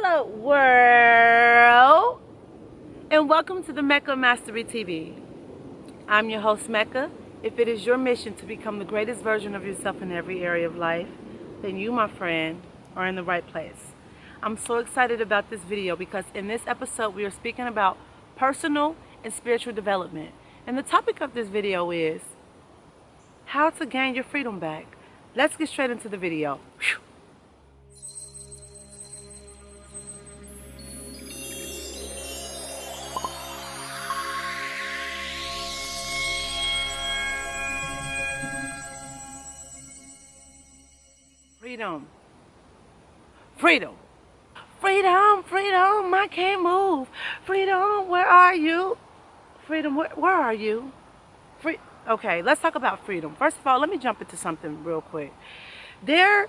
up, world? And welcome to the Mecca Mastery TV. I'm your host, Mecca. If it is your mission to become the greatest version of yourself in every area of life, then you, my friend, are in the right place. I'm so excited about this video because in this episode we are speaking about personal and spiritual development. And the topic of this video is how to gain your freedom back. Let's get straight into the video. Whew. Freedom. Freedom. Freedom, freedom, I can't move. Freedom, where are you? Freedom, where are you? Okay, let's talk about freedom. First of all, let me jump into something real quick. There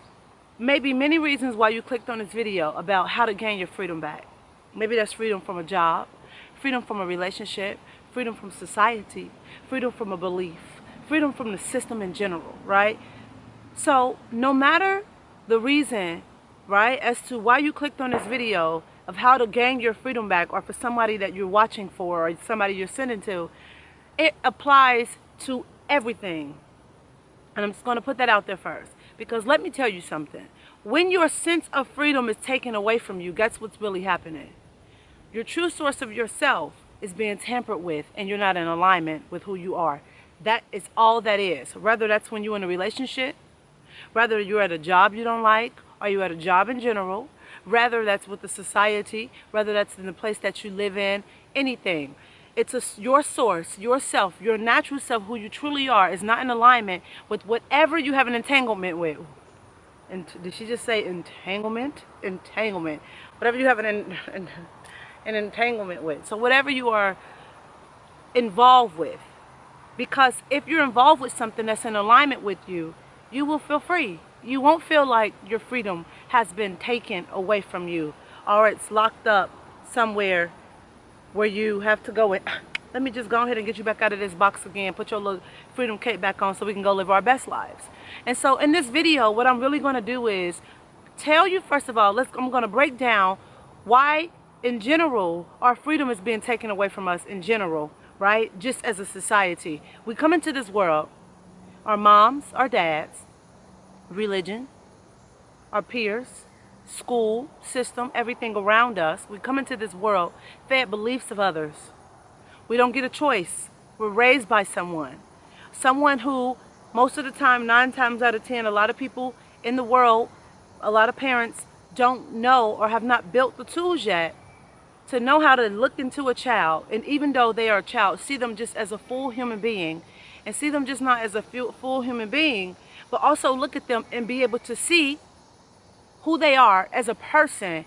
may be many reasons why you clicked on this video about how to gain your freedom back. Maybe that's freedom from a job, freedom from a relationship, freedom from society, freedom from a belief, freedom from the system in general, right? So no matter the reason, right, as to why you clicked on this video of how to gain your freedom back, or for somebody that you're watching for or somebody you're sending to, it applies to everything. And I'm just going to put that out there first, because let me tell you something. When your sense of freedom is taken away from you, guess what's really happening? Your true source of yourself is being tampered with, and you're not in alignment with who you are. That is all that is. Whether that's when you're in a relationship, whether you're at a job you don't like, or you're at a job in general, whether that's with the society, whether that's in the place that you live in, anything. It's your source, yourself, your natural self, who you truly are, is not in alignment with whatever you have an entanglement with. And did she just say entanglement? Entanglement. Whatever you have an entanglement with. So whatever you are involved with. Because if you're involved with something that's in alignment with you, you will feel free. You won't feel like your freedom has been taken away from you, or it's locked up somewhere where you have to go in. Let me just go ahead and get you back out of this box again. Put your little freedom cape back on so we can go live our best lives. And so in this video, what I'm really going to do is tell you, first of all, I'm going to break down why in general our freedom is being taken away from us in general, right? Just as a society. We come into this world, our moms, our dads, religion, our peers, school, system, everything around us. We come into this world fed beliefs of others. We don't get a choice. We're raised by someone who most of the time, 9 times out of 10, a lot of people in the world, a lot of parents don't know or have not built the tools yet to know how to look into a child, and even though they are a child, see them just as a full human being, and see them just not as a full human being, but also look at them and be able to see who they are as a person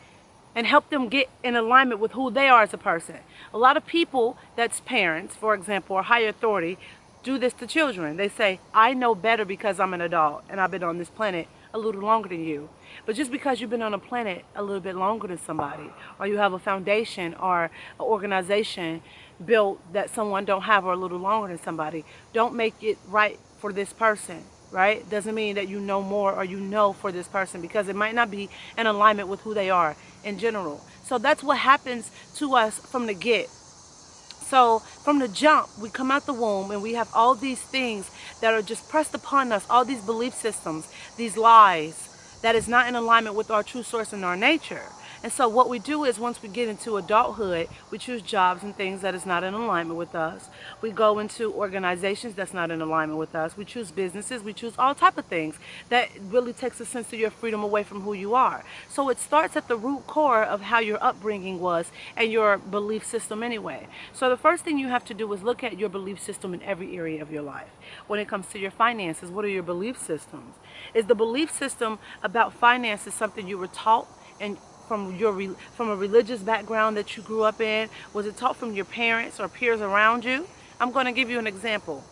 and help them get in alignment with who they are as a person. A lot of people, that's parents, for example, or higher authority, do this to children. They say, I know better because I'm an adult and I've been on this planet a little longer than you. But just because you've been on a planet a little bit longer than somebody, or you have a foundation or an organization built that someone don't have or a little longer than somebody, don't make it right for this person. Right? Doesn't mean that you know more or you know for this person, because it might not be in alignment with who they are in general. So that's what happens to us from the get. So from the jump, we come out the womb and we have all these things that are just pressed upon us, all these belief systems, these lies that is not in alignment with our true source and our nature. And so what we do is, once we get into adulthood, we choose jobs and things that is not in alignment with us. We go into organizations that's not in alignment with us. We choose businesses. We choose all type of things that really takes a sense of your freedom away from who you are. So it starts at the root core of how your upbringing was and your belief system anyway. So the first thing you have to do is look at your belief system in every area of your life. When it comes to your finances, what are your belief systems? Is the belief system about finances something you were taught and from a religious background that you grew up in? Was it taught from your parents or peers around you? I'm going to give you an example.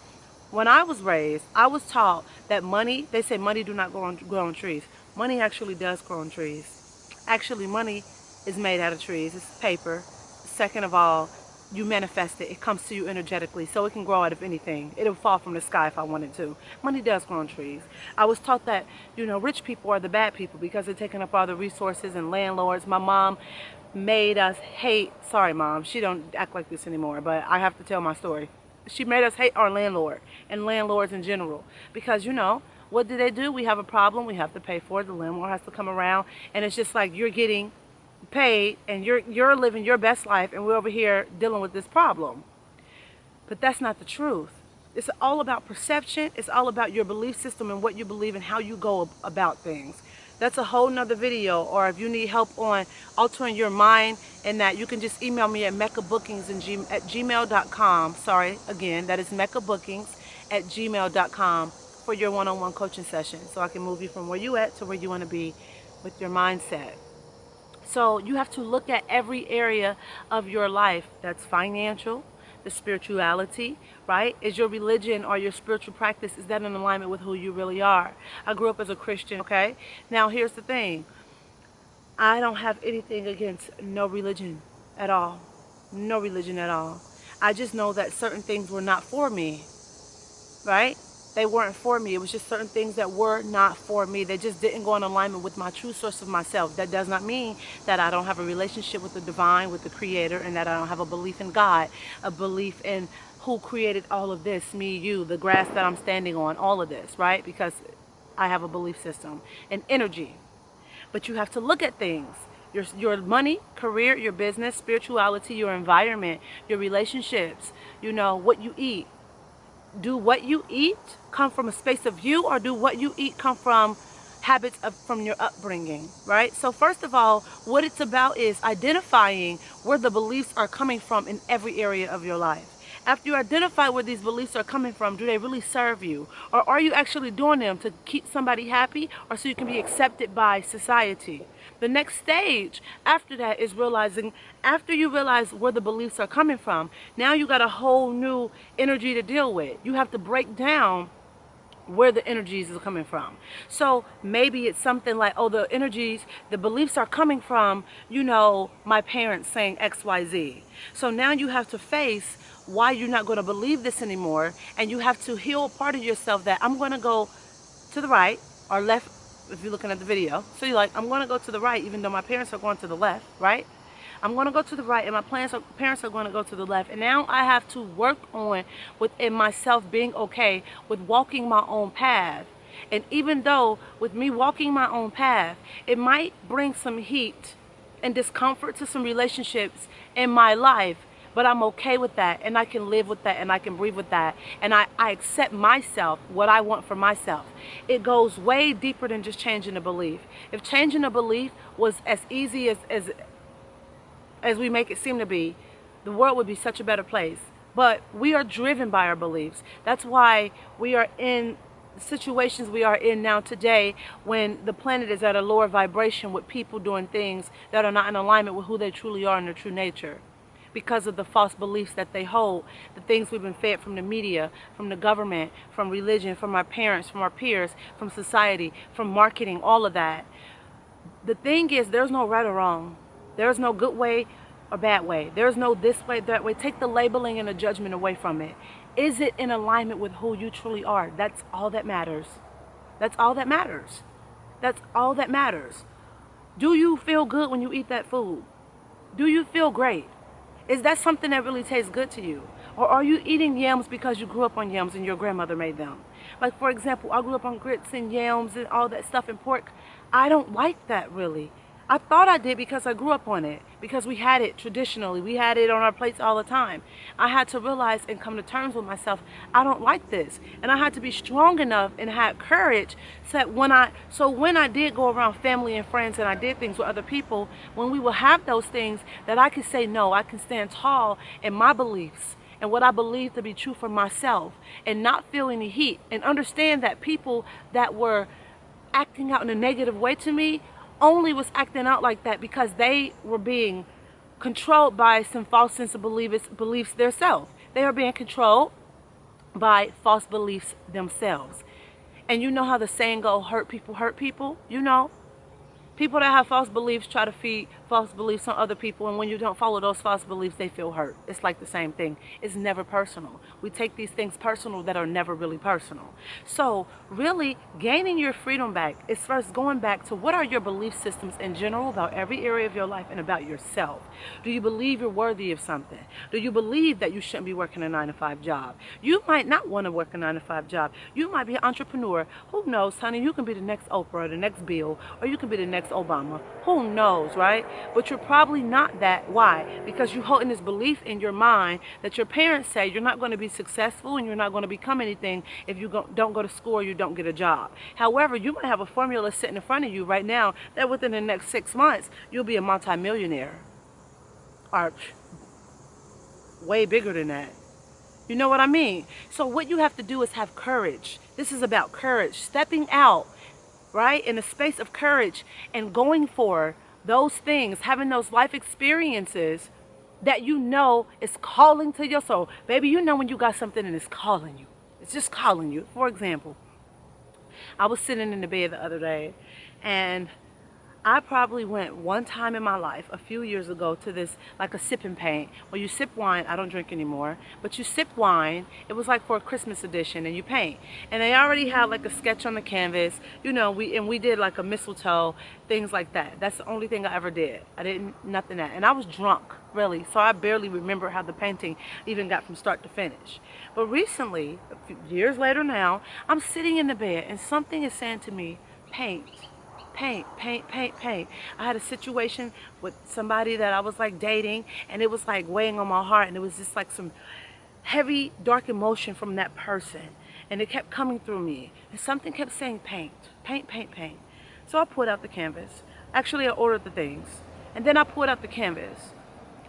When I was raised, I was taught that money, they say money do not grow on trees. Money actually does grow on trees. Actually, money is made out of trees. It's paper. Second of all, you manifest it. It comes to you energetically, so it can grow out of anything. It'll fall from the sky if I wanted to. Money does grow on trees. I was taught that, rich people are the bad people because they're taking up all the resources and landlords. My mom made us hate, sorry mom, she don't act like this anymore, but I have to tell my story. She made us hate our landlord and landlords in general because, what do they do? We have a problem, we have to pay for it. The landlord has to come around, and it's just like you're getting paid and you're living your best life, and we're over here dealing with this problem. But that's not the truth. It's all about perception. It's all about your belief system and what you believe and how you go about things. That's a whole nother video. Or if you need help on altering your mind and that, you can just email me at meccabookings@gmail.com. Sorry, again, that is meccabookings@gmail.com for your one-on-one coaching session, so I can move you from where you at to where you want to be with your mindset. So you have to look at every area of your life. That's financial, the spirituality, right? Is your religion or your spiritual practice, is that in alignment with who you really are? I grew up as a Christian, okay? Now here's the thing. I don't have anything against no religion at all. No religion at all. I just know that certain things were not for me, right? They weren't for me. It was just certain things that were not for me. They just didn't go in alignment with my true source of myself. That does not mean that I don't have a relationship with the divine, with the creator, and that I don't have a belief in God, a belief in who created all of this, me, you, the grass that I'm standing on, all of this, right? Because I have a belief system and energy. But you have to look at things. Your money, career, your business, spirituality, your environment, your relationships, what you eat. Do what you eat come from a space of you, or do what you eat come from habits from your upbringing, right? So first of all, what it's about is identifying where the beliefs are coming from in every area of your life. After you identify where these beliefs are coming from, do they really serve you? Or are you actually doing them to keep somebody happy, or so you can be accepted by society? The next stage after that is realizing, after you realize where the beliefs are coming from, now you got a whole new energy to deal with. You have to break down where the energies are coming from. So maybe it's something like, oh, the beliefs are coming from, my parents saying XYZ. So now you have to face why you're not going to believe this anymore, and you have to heal a part of yourself that I'm going to go to the right or left. If you're looking at the video, so you're like, I'm going to go to the right even though my parents are going to the left, right? I'm going to go to the right and my parents are going to go to the left. And now I have to work on within myself being okay with walking my own path. And even though with me walking my own path, it might bring some heat and discomfort to some relationships in my life, but I'm okay with that, and I can live with that, and I can breathe with that, and I accept myself, what I want for myself. It goes way deeper than just changing a belief. If changing a belief was as easy as we make it seem to be, the world would be such a better place. But we are driven by our beliefs. That's why we are in situations we are in now today, when the planet is at a lower vibration with people doing things that are not in alignment with who they truly are in their true nature, because of the false beliefs that they hold, the things we've been fed from the media, from the government, from religion, from our parents, from our peers, from society, from marketing, all of that. The thing is, there's no right or wrong. There's no good way or bad way. There's no this way, that way. Take the labeling and the judgment away from it. Is it in alignment with who you truly are? That's all that matters. That's all that matters. That's all that matters. Do you feel good when you eat that food? Do you feel great? Is that something that really tastes good to you? Or are you eating yams because you grew up on yams and your grandmother made them? Like, for example, I grew up on grits and yams and all that stuff and pork. I don't like that, really. I thought I did because I grew up on it, because we had it traditionally. We had it on our plates all the time. I had to realize and come to terms with myself, I don't like this. And I had to be strong enough and have courage so that when I did go around family and friends and I did things with other people, when we will have those things, that I can say no, I can stand tall in my beliefs and what I believe to be true for myself, and not feel any heat, and understand that people that were acting out in a negative way to me only was acting out like that because they were being controlled by some false sense of beliefs themselves. They are being controlled by false beliefs themselves. And you know how the saying goes, hurt people hurt people? People that have false beliefs try to feed false beliefs on other people, and when you don't follow those false beliefs, they feel hurt. It's like the same thing. It's never personal. We take these things personal that are never really personal. So really gaining your freedom back is first going back to what are your belief systems in general about every area of your life and about yourself. Do you believe you're worthy of something? Do you believe that you shouldn't be working a 9-to-5 job? You might not want to work a 9-to-5 job. You might be an entrepreneur. Who knows, honey? You can be the next Oprah, or the next Bill, or you can be the next Obama. Who knows, right? But you're probably not that. Why? Because you're holding this belief in your mind that your parents say you're not going to be successful and you're not going to become anything if you don't go to school or you don't get a job. However, you might have a formula sitting in front of you right now that within the next 6 months, you'll be a multimillionaire. Or way bigger than that. You know what I mean? So what you have to do is have courage. This is about courage. Stepping out, right, in a space of courage and going for those things, having those life experiences that you know is calling to your soul. Baby, you know when you got something and it's calling you. It's just calling you. For example, I was sitting in the bed the other day, and I probably went one time in my life a few years ago to this, like a sipping paint, where you sip wine. I don't drink anymore, but you sip wine. It was like for a Christmas edition, and you paint. And they already had like a sketch on the canvas, you know, we did like a mistletoe, things like that. That's the only thing I ever did. I didn't, nothing that. And I was drunk, really, so I barely remember how the painting even got from start to finish. But recently, a few years later now, I'm sitting in the bed, and something is saying to me, paint. Paint, paint, paint, paint. I had a situation with somebody that I was like dating, and it was like weighing on my heart, and it was just like some heavy, dark emotion from that person, and it kept coming through me, and something kept saying paint, paint, paint, paint. So I pulled out the canvas. Actually, I ordered the things, and then I pulled out the canvas.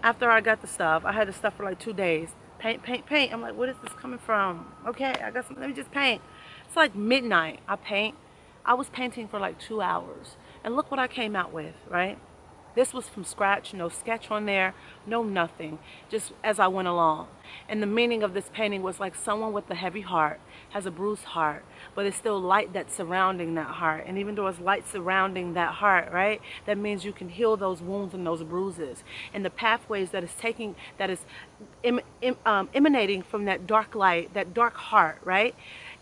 After I got the stuff, I had the stuff for like 2 days. Paint, paint, paint. I'm like, where is this coming from? Okay, I got something. Let me just paint. It's like midnight. I paint. I was painting for like 2 hours, and look what I came out with, right? This was from scratch, no sketch on there, no nothing, just as I went along. And the meaning of this painting was like someone with a heavy heart has a bruised heart, but it's still light that's surrounding that heart. And even though it's light surrounding that heart, right, that means you can heal those wounds and those bruises. And the pathways that is taking, that is emanating from that dark light, that dark heart, right?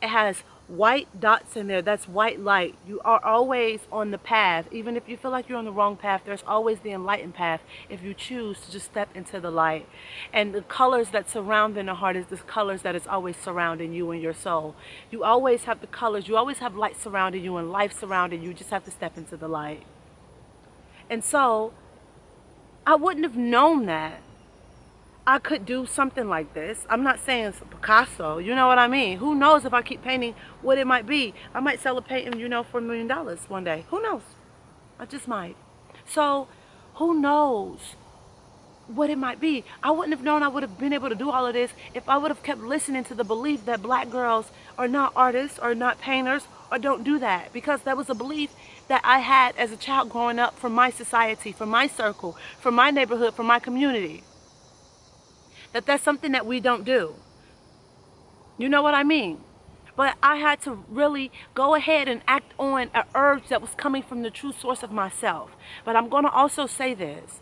It has white dots in there. That's white light. You are always on the path. Even if you feel like you're on the wrong path, there's always the enlightened path if you choose to just step into the light. And the colors that surround in the heart is the colors that is always surrounding you and your soul. You always have the colors. You always have light surrounding you and life surrounding you. You just have to step into the light. And so I wouldn't have known that I could do something like this. I'm not saying it's Picasso, you know what I mean? Who knows if I keep painting what it might be? I might sell a painting, you know, for $1 million one day. Who knows? I just might. So, who knows what it might be? I wouldn't have known I would have been able to do all of this if I would have kept listening to the belief that black girls are not artists or not painters or don't do that. Because that was a belief that I had as a child growing up from my society, from my circle, from my neighborhood, from my community. That's something that we don't do. You know what I mean? But I had to really go ahead and act on an urge that was coming from the true source of myself. But I'm going to also say this.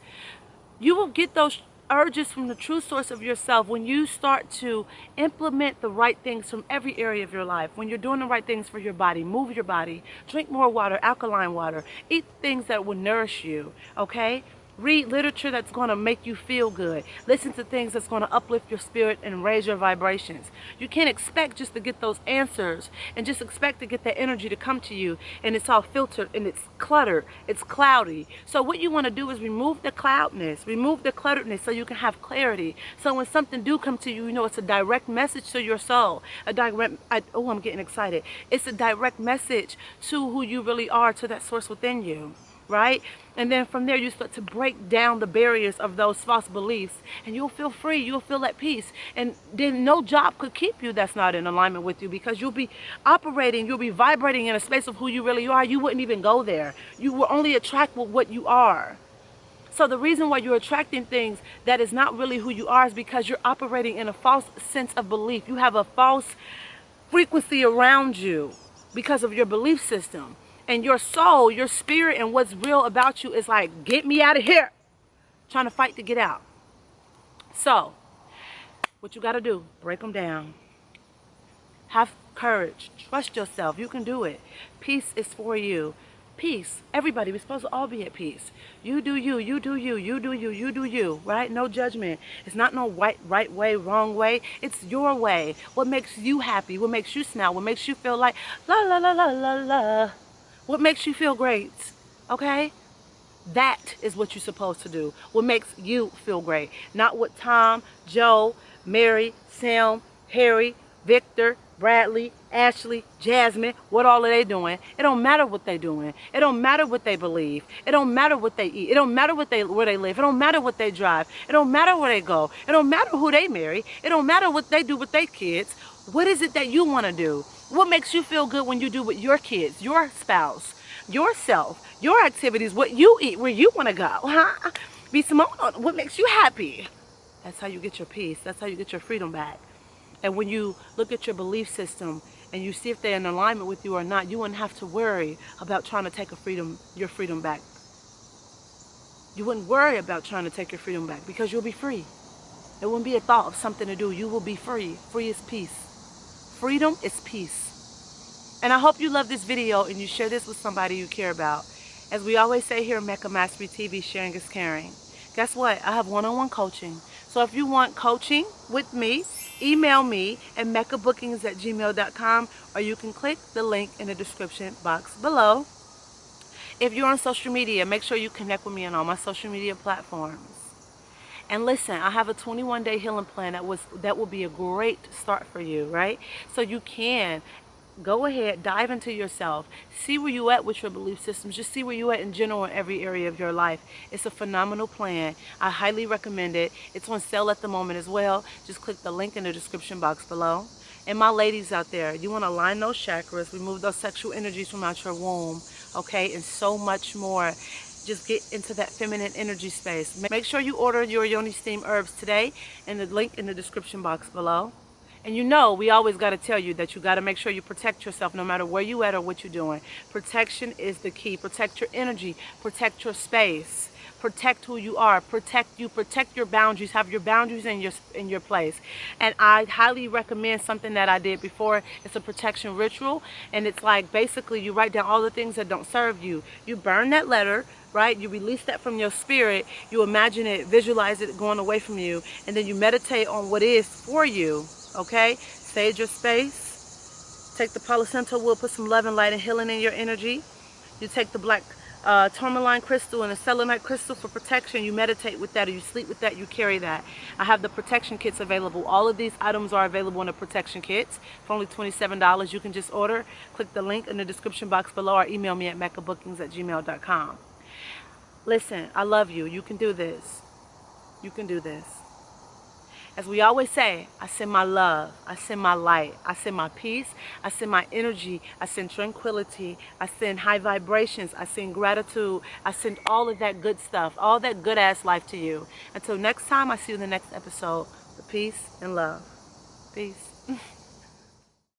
You will get those urges from the true source of yourself when you start to implement the right things from every area of your life. When you're doing the right things for your body, move your body, drink more water, alkaline water, eat things that will nourish you, okay? Read literature that's going to make you feel good. Listen to things that's going to uplift your spirit and raise your vibrations. You can't expect just to get those answers and just expect to get that energy to come to you and it's all filtered and it's cluttered, it's cloudy. So what you want to do is remove the cloudness, remove the clutteredness so you can have clarity. So when something do come to you, you know it's a direct message to your soul. I'm getting excited. It's a direct message to who you really are, to that source within you. Right? And then from there you start to break down the barriers of those false beliefs and you'll feel free, you'll feel at peace. And then no job could keep you that's not in alignment with you, because you'll be operating, you'll be vibrating in a space of who you really are. You wouldn't even go there. You will only attract what you are. So the reason why you're attracting things that is not really who you are is because you're operating in a false sense of belief. You have a false frequency around you because of your belief system. And your soul, your spirit, and what's real about you is like, get me out of here. Trying to fight to get out. So, what you got to do, break them down. Have courage. Trust yourself. You can do it. Peace is for you. Peace. Everybody, we're supposed to all be at peace. You do you. You do you. You do you. You do you. Right? No judgment. It's not no right way, wrong way. It's your way. What makes you happy? What makes you smile? What makes you feel like la la la la la la? What makes you feel great? Okay? That is what you're supposed to do. What makes you feel great. Not what Tom, Joe, Mary, Sam, Harry, Victor, Bradley, Ashley, Jasmine, what all are they doing? It don't matter what they doing. It don't matter what they believe. It don't matter what they eat. It don't matter where they live. It don't matter what they drive. It don't matter where they go. It don't matter who they marry. It don't matter what they do with their kids. What is it that you want to do? What makes you feel good when you do with your kids, your spouse, yourself, your activities, what you eat, where you want to go, huh? Be Simone, what makes you happy? That's how you get your peace. That's how you get your freedom back. And when you look at your belief system and you see if they're in alignment with you or not, you wouldn't have to worry about trying to take your freedom back. You wouldn't worry about trying to take your freedom back because you'll be free. It wouldn't be a thought of something to do. You will be free. Free is peace. Freedom is peace. And I hope you love this video and you share this with somebody you care about. As we always say here in Mecca TV, sharing is caring. Guess what? I have one-on-one coaching. So if you want coaching with me, email me at meccabookings@gmail.com, or you can click the link in the description box below. If you're on social media, make sure you connect with me on all my social media platforms. And listen, I have a 21-day healing plan that will be a great start for you, right? So you can go ahead, dive into yourself, see where you at with your belief systems, just see where you at in general in every area of your life. It's a phenomenal plan. I highly recommend it. It's on sale at the moment as well. Just click the link in the description box below. And my ladies out there, you want to align those chakras, remove those sexual energies from out your womb, okay, and so much more. Just get into that feminine energy space. Make sure you order your Yoni Steam herbs today, and the link in the description box below. And you know, we always got to tell you that you got to make sure you protect yourself no matter where you at or what you're doing. Protection is the key. Protect your energy. Protect your space. Protect who you are. Protect you. Protect your boundaries. Have your boundaries in your place. And I highly recommend something that I did before. It's a protection ritual. And it's like basically you write down all the things that don't serve you. You burn that letter, right? You release that from your spirit. You imagine it, visualize it going away from you. And then you meditate on what is for you. Okay, sage your space. Take the Palo Santo wood, put some love and light and healing in your energy. You take the black tourmaline crystal and the selenite crystal for protection. You meditate with that, or you sleep with that, you carry that. I have the protection kits available. All of these items are available in the protection kits for only $27. You can just order. Click the link in the description box below, or email me at meccabookings@gmail.com. Listen, I love you. You can do this. You can do this. As we always say, I send my love, I send my light, I send my peace, I send my energy, I send tranquility, I send high vibrations, I send gratitude, I send all of that good stuff, all that good ass life to you. Until next time, I see you in the next episode. Peace and love. Peace.